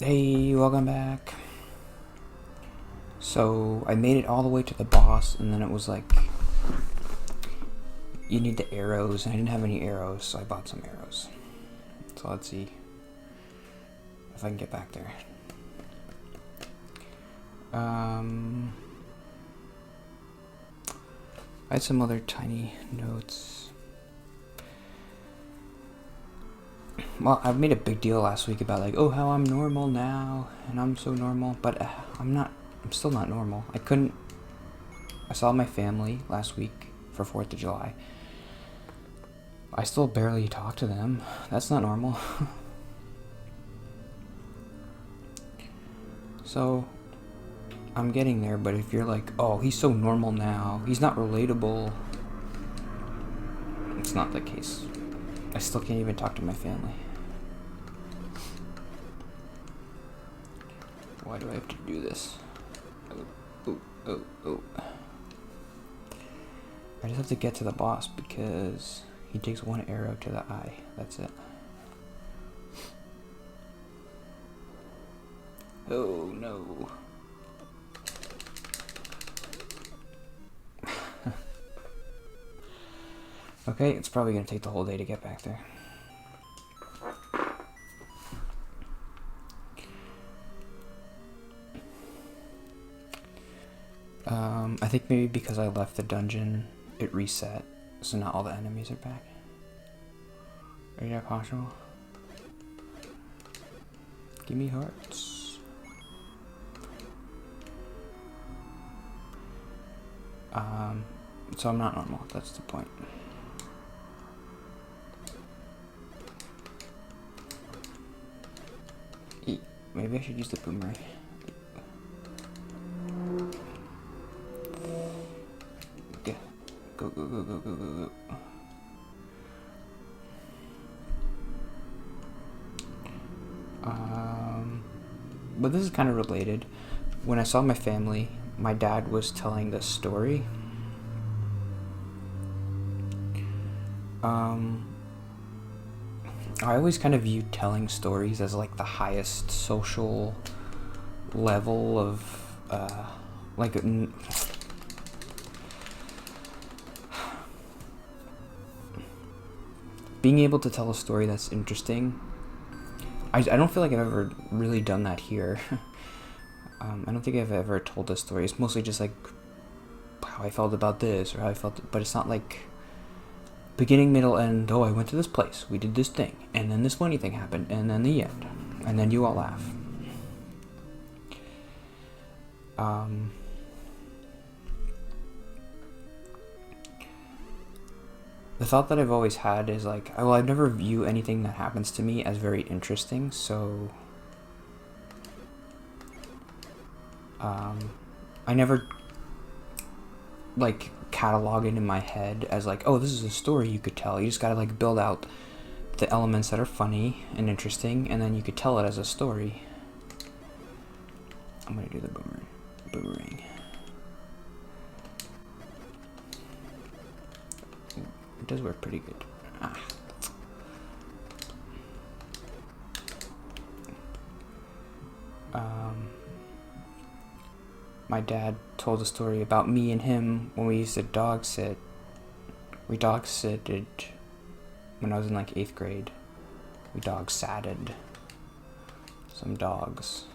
Hey, welcome back. So, I made it all the way to the boss, and then it was like, you need the arrows, and I didn't have any arrows, so I bought some arrows. So let's see if I can get back there. I had some other tiny notes. Well, I made a big deal last week about like, oh, how I'm normal now, and I'm so normal, but I'm still not normal. I saw my family last week for 4th of July. I still barely talk to them. That's not normal. So, I'm getting there, but if you're like, oh, he's so normal now, he's not relatable, it's not the case. I still can't even talk to my family. Why do I have to do this? Oh. I just have to get to the boss because he takes one arrow to the eye. That's it. Oh no. Okay, it's probably gonna take the whole day to get back there. I think maybe because I left the dungeon, it reset, so not all the enemies are back. Is that possible? Give me hearts. So I'm not normal, that's the point. Maybe I should use the boomerang. Okay. Go. But this is kind of related. When I saw my family, my dad was telling this story. I always kind of viewed telling stories as like the highest social level of being able to tell a story that's interesting. I don't feel like I've ever really done that here. I don't think I've ever told a story. It's mostly just like how I felt about this or how I felt, but it's not like beginning, middle, end. Oh, I went to this place. We did this thing, and then this funny thing happened, and then the end, and then you all laugh. The thought that I've always had is like, I've never view anything that happens to me as very interesting, so I never like catalog it in my head as like, oh, this is a story you could tell. You just gotta like build out the elements that are funny and interesting, and then you could tell it as a story. I'm gonna do the boomerang. It does work pretty good. My dad told a story about me and him when we used to dog sit. We dog sitted when I was in like 8th grade. We dog satted some dogs.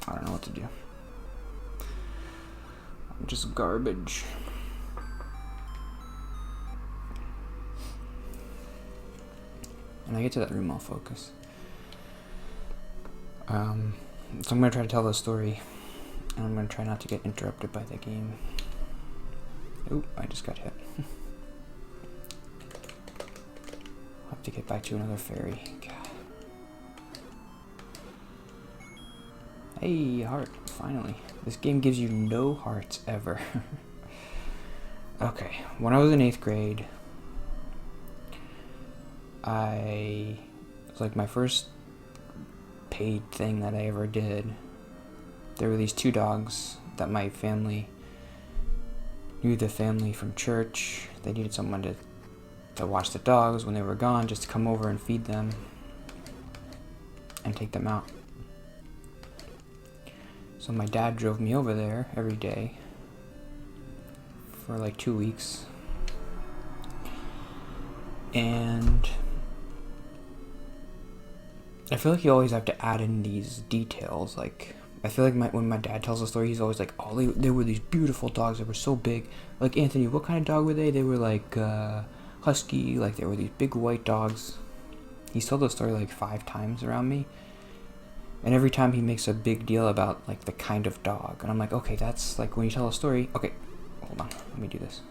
I don't know what to do. I'm just garbage. When I get to that room, I'll focus. So I'm going to try to tell the story, and I'm going to try not to get interrupted by the game. Oop, I just got hit. I'll have to get back to another fairy. God. Hey, heart, finally. This game gives you no hearts ever. Okay, when I was in 8th grade, it was like my first paid thing that I ever did. There were these 2 dogs that my family knew the family from church. They needed someone to watch the dogs when they were gone, just to come over and feed them. and take them out. So my dad drove me over there every day for like 2 weeks. And I feel like you always have to add in these details. Like, I feel like when my dad tells a story, he's always like, oh, they were these beautiful dogs that were so big. Like, Anthony, what kind of dog were they? They were like husky, like they were these big white dogs. He's told the story like 5 times around me. And every time he makes a big deal about like the kind of dog. And I'm like, okay, that's like when you tell a story. Okay, hold on, let me do this.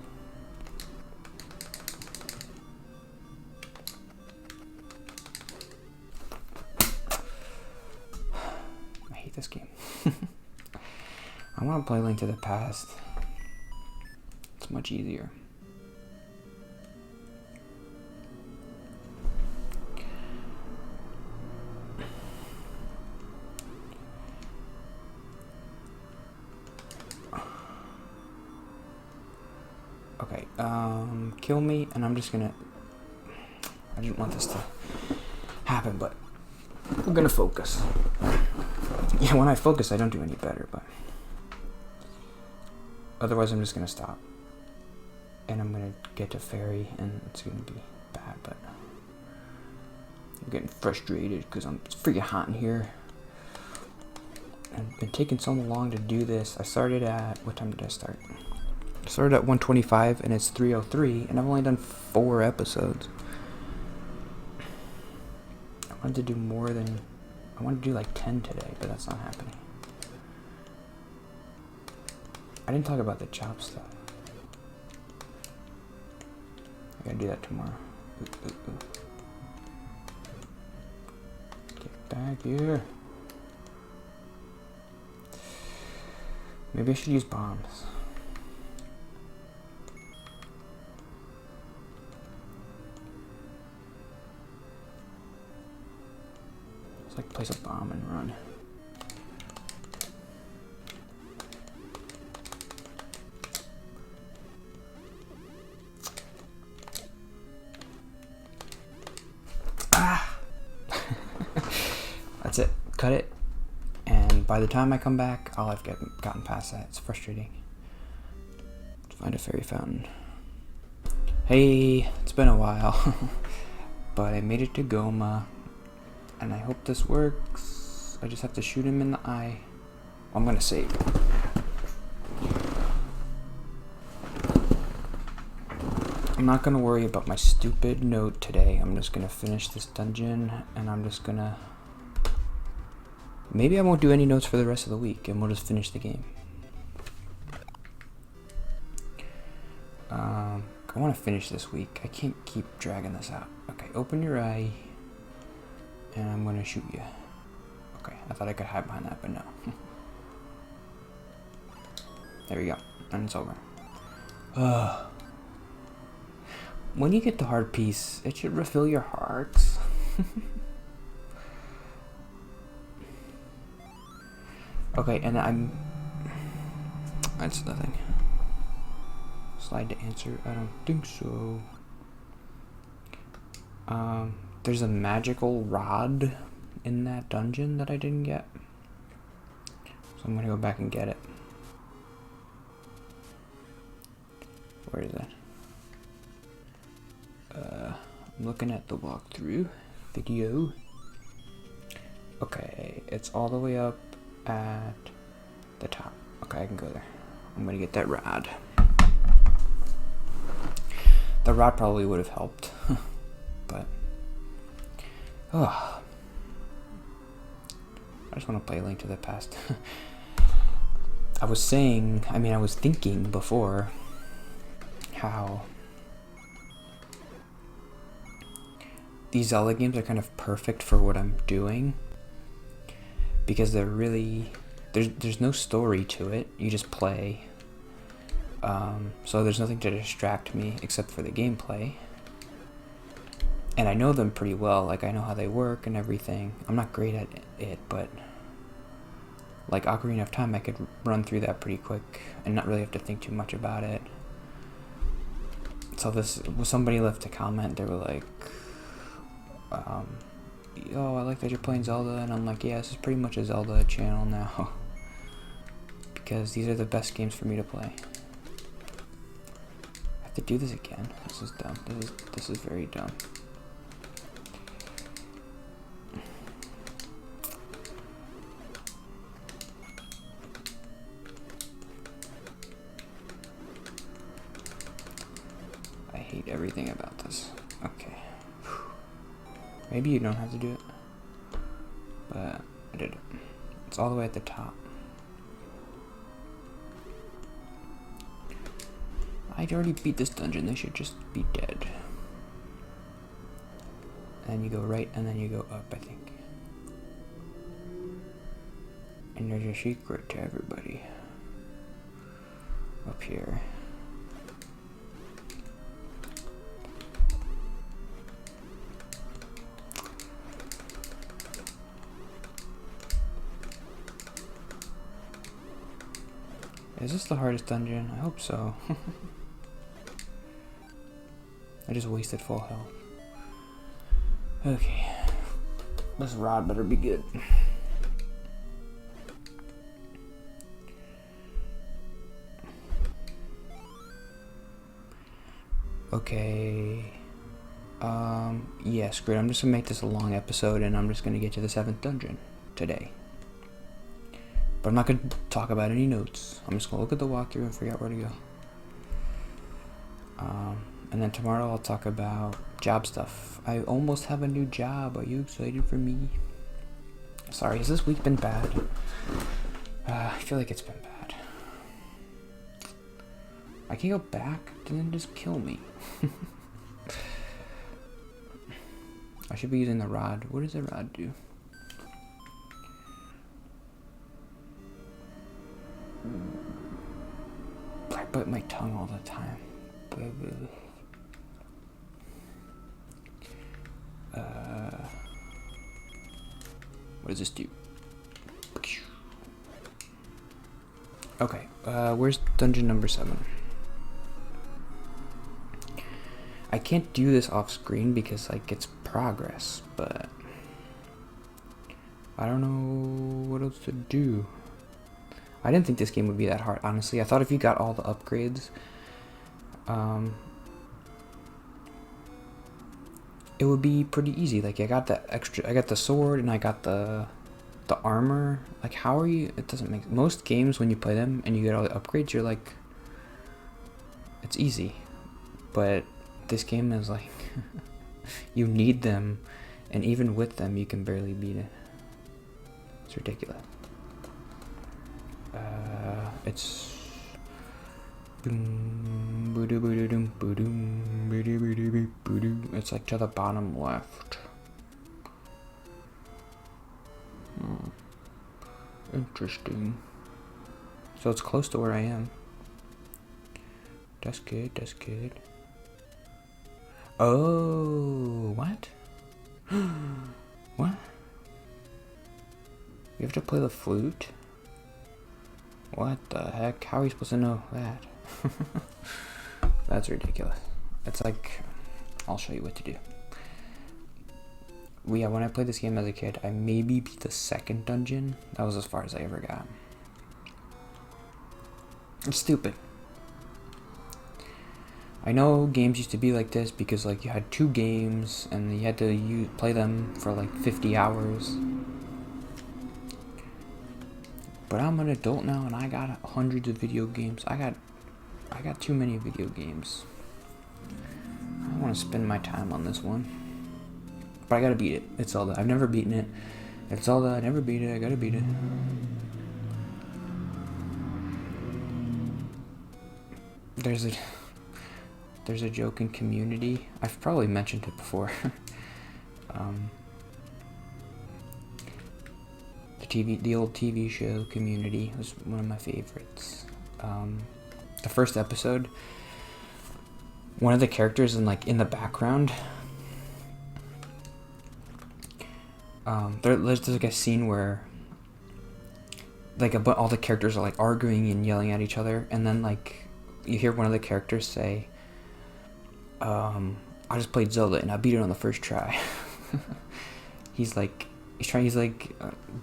I hate this game. I want to play Link to the Past. It's much easier. Okay, kill me, and I'm just gonna... I didn't want this to happen, but we're gonna focus. Yeah, when I focus, I don't do any better, but... Otherwise, I'm just gonna stop. And I'm gonna get to fairy, and it's gonna be bad, but... I'm getting frustrated, because it's freaking hot in here. I've been taking so long to do this. I started at... What time did I start? I started at 1:25 and it's 3:03 and I've only done 4 episodes. I wanted to do more than... I wanted to do like 10 today, but that's not happening. I didn't talk about the chop stuff. I gotta do that tomorrow. Ooh. Get back here. Maybe I should use bombs. Like place a bomb and run. Ah! That's it. Cut it. And by the time I come back, I'll have gotten past that. It's frustrating. Find a fairy fountain. Hey, it's been a while. But I made it to Goma. And I hope this works. I just have to shoot him in the eye. I'm gonna save. I'm not gonna worry about my stupid note today. I'm just gonna finish this dungeon and I'm just gonna... Maybe I won't do any notes for the rest of the week and we'll just finish the game. I want to finish this week. I can't keep dragging this out. Okay, open your eye. And I'm gonna shoot you. Okay, I thought I could hide behind that, but no. There we go. And it's over. When you get the heart piece, it should refill your hearts. Okay, and that's nothing. Slide to answer. I don't think so. There's a magical rod in that dungeon that I didn't get. So I'm gonna go back and get it. Where is that? I'm looking at the walkthrough video. Okay, it's all the way up at the top. Okay, I can go there. I'm gonna get that rod. The rod probably would have helped, but oh, I just want to play Link to the Past. I was thinking before how these Zelda games are kind of perfect for what I'm doing because they're really there's no story to it. You just play. So there's nothing to distract me except for the gameplay. And I know them pretty well, like I know how they work and everything. I'm not great at it, but like Ocarina of Time, I could run through that pretty quick and not really have to think too much about it. So somebody left a comment, they were like, oh, I like that you're playing Zelda, and I'm like, yeah, this is pretty much a Zelda channel now. Because these are the best games for me to play. I have to do this again. This is dumb. This is very dumb. I hate everything about this. Okay. Maybe you don't have to do it. But I did it. It's all the way at the top. I'd already beat this dungeon. They should just be dead. And you go right, and then you go up, I think. And there's a secret to everybody. Up here. Is this the hardest dungeon? I hope so. I just wasted full health. Okay. This rod better be good. Okay. Yeah, screw it. I'm just gonna make this a long episode, and I'm just gonna get to the 7th dungeon today. But I'm not gonna talk about any notes. I'm just gonna look at the walkthrough and figure out where to go. And then tomorrow I'll talk about job stuff. I almost have a new job. Are you excited for me? Sorry, has this week been bad? I feel like it's been bad. I can go back and then just kill me. I should be using the rod. What does the rod do? I bite my tongue all the time. What does this do? Okay, where's dungeon number 7? I can't do this off screen because like it's progress, but I don't know what else to do. I didn't think this game would be that hard, honestly. I thought if you got all the upgrades, it would be pretty easy. Like I got the sword and I got the armor. Like how are you? It doesn't make most games when you play them and you get all the upgrades, you're like, it's easy. But this game is like, you need them, and even with them, you can barely beat it. It's ridiculous. It's like to the bottom left. Interesting. So it's close to where I am. That's good, that's good. Oh, what? What? You have to play the flute? What the heck? How are you supposed to know that? That's ridiculous. It's like, I'll show you what to do. Yeah, when I played this game as a kid, I maybe beat the 2nd dungeon. That was as far as I ever got. It's stupid. I know games used to be like this because like you had 2 games and you had to play them for like 50 hours. But I'm an adult now and I got hundreds of video games. I got too many video games. I don't want to spend my time on this one. But I gotta beat it. It's Zelda. I've never beaten it. It's Zelda. I never beat it. I gotta beat it. There's a joke in Community. I've probably mentioned it before. The old TV show Community was one of my favorites. The first episode, one of the characters in the background, there's like a scene where all the characters are like arguing and yelling at each other, and then like you hear one of the characters say, I just played Zelda and I beat it on the first try. he's like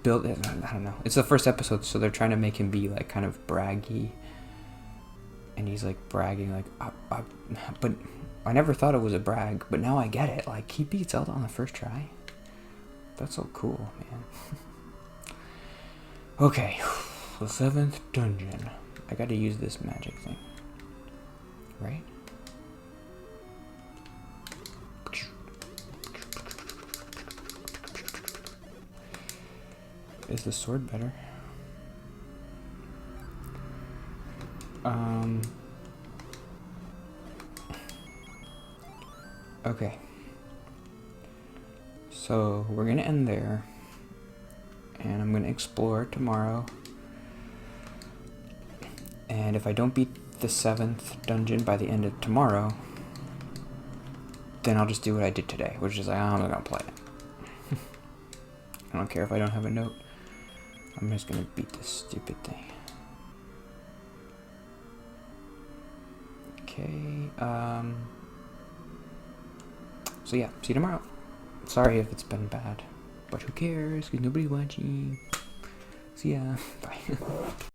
build. I don't know. It's the first episode, so they're trying to make him be like kind of braggy, and he's like bragging like, but I never thought it was a brag, but now I get it. Like, he beat Zelda on the first try. That's so cool, man. Okay, the 7th dungeon. I gotta use this magic thing, right? Is the sword better? Okay. So we're gonna end there, and I'm gonna explore tomorrow. And if I don't beat the 7th dungeon by the end of tomorrow, then I'll just do what I did today, which is like, I'm not gonna play it. I don't care if I don't have a note. I'm just gonna beat this stupid thing. Okay, so yeah, see you tomorrow. Sorry if it's been bad, but who cares, because nobody's watching. See ya. Bye.